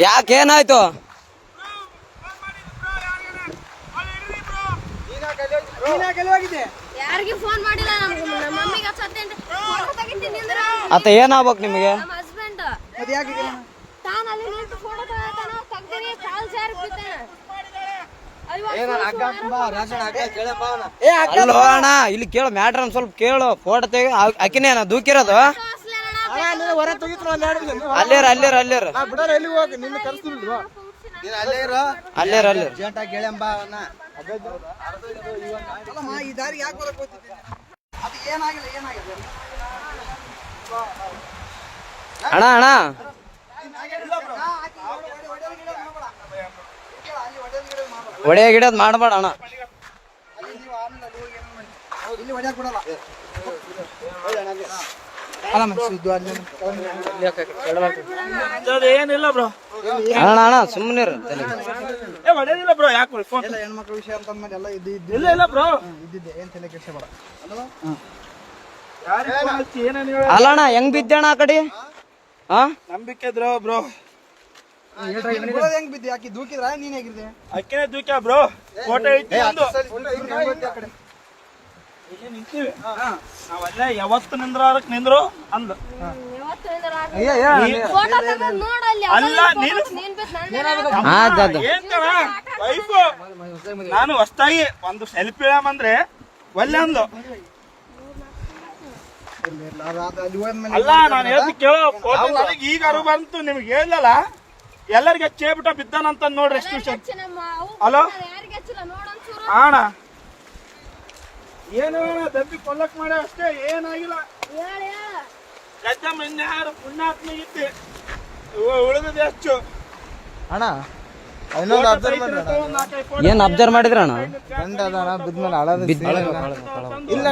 ಯಾಕೇನಾಯ್ತು? ಯಾರಿಗೆ ಫೋನ್ ಮಾಡಿಲ್ಲ, ನಮ್ಮ ಮಮ್ಮಿಗೆ ಆತ ಏನಾಗ್ಬೇಕು ನಿಮಗೆ? ನಮ್ಮ ಹಸ್ಬೆಂಡ್ ತಾನು ಅಲ್ಲಿ ನಿಂತು ಫೋಟೋ ತೆಗ್ದಿನಿ, ಕಾಲ್ ಜಾರಿ ಬಿದ್ದಾನೆ. ಅಲ್ಲೋ ಅಣ್ಣ, ಇಲ್ಲಿ ಕೇಳು ಮ್ಯಾಟ್ರ್ ಒಂದ್ ಸ್ವಲ್ಪ ಕೇಳು. ಫೋಟೋ ತೆಗಿ. ಆಕಿನೇನ ದೂಕಿರೋದು? ಅಲ್ಲೇರ ಅಣ್ಣ ಅಣ್ಣ ಒಡೆಯ ಗಿಡದ್ ಮಾಡಬೇಡ ಅಣ್ಣ. ಏನಿಲ್ಲ ಬ್ರೋ, ಅಣ್ಣ ಅಣ್ಣ ಸುಮ್ಮನೆ ಹೊಡೆದಿಲ್ಲ ಬ್ರೋ. ಯಾಕೆ ಹೆಣ್ಮಕ್ಳ ವಿಷಯ ಅಂತ ಎಲ್ಲ ಇಲ್ಲ ಇಲ್ಲ ಬ್ರೋ, ಇದ್ದಿದ್ದೆ ಏನ್ ತಲೆ ಕೆಡ್ಸ ಬೇಡ. ಏನೇನು ಅಲ್ಲ ಅಣ್ಣ, ಹೆಂಗ್ ಬಿದ್ದಣ್ಣ ಆ ಕಡೆ? ಹಾ, ನಂಬಿಕೆ ಇದ್ರು ಬ್ರೋ. ಹೆಂಗ್ ಬಿದ್ದೆ? ಆಕಿ ದೂಕಿದ್ರ ನೀನ್ ಹೇಗಿದ್ದೆ? ಅಕ್ಕಿನೇ ದೂಕ್ಯ ಬ್ರೋ. ಫೋಟೋ ಐತಿ ಒಂದು. ಇಲ್ಲಿ ನಿಂತೀವಿ ನಾವಲ್ಲ, ಯಾವತ್ತು ನಿಂದ್ರಕ್ ನಿಂದ್ರು ಅಂದ್. ಫೋಟೋ ತೆಗೆದು ನೋಡಲ್ಲಿ, ಅಲ್ಲ ನೀನು ಏನ್ ವೈಫು, ನಾನು ಹೊಸ್ತಾಗಿ ಒಂದು ಸೆಲ್ಫಿ ಅಂದ್ರೆ ಒಲ್ಲೆ ಅಂದ್ಲು. ಅಲ್ಲ ನಾನು ಹೇಳ್ತಿ ಕೇಳೋ, ಫೋಟೋ ನನಗೆ ಈಗ ಅರು ಬಂತು, ನಿಮ್ಗೆ ಹೇಳಲ್ಲ ಎಲ್ಲರಿಗೆ ಚೇಬಿಟ ಬಿದ್ದಾನಂತ ನೋಡ್ರಿ. ಎಷ್ಟು ವಿಷಯ. ಹಲೋ ಅಣ್ಣ, ಏನು ದಬ್ಬಿ ಕೊಲ್ಲಕ್ ಮಾಡ ಅಷ್ಟೇ, ಏನಾಗಿಲ್ಲ. ಗದ್ದಮ್ಮ ಇನ್ಯಾರು ಪುಣ್ಯಾತ್ಮ ಇದ್ದೆ, ಉಳಿದದೆ ಹೆಚ್ಚು. ಅಣ್ಣ ಇನ್ನೊಂದು ಅಬ್ಸರ್ವ್ ಮಾಡ್ರಿ. ಏನ್ ಅಬ್ಸರ್ವ್ ಮಾಡಿದ್ರ ಅಣ್ಣ? ಬಿದ್ಮೇಲೆ ಅಳದ ಇಲ್ಲ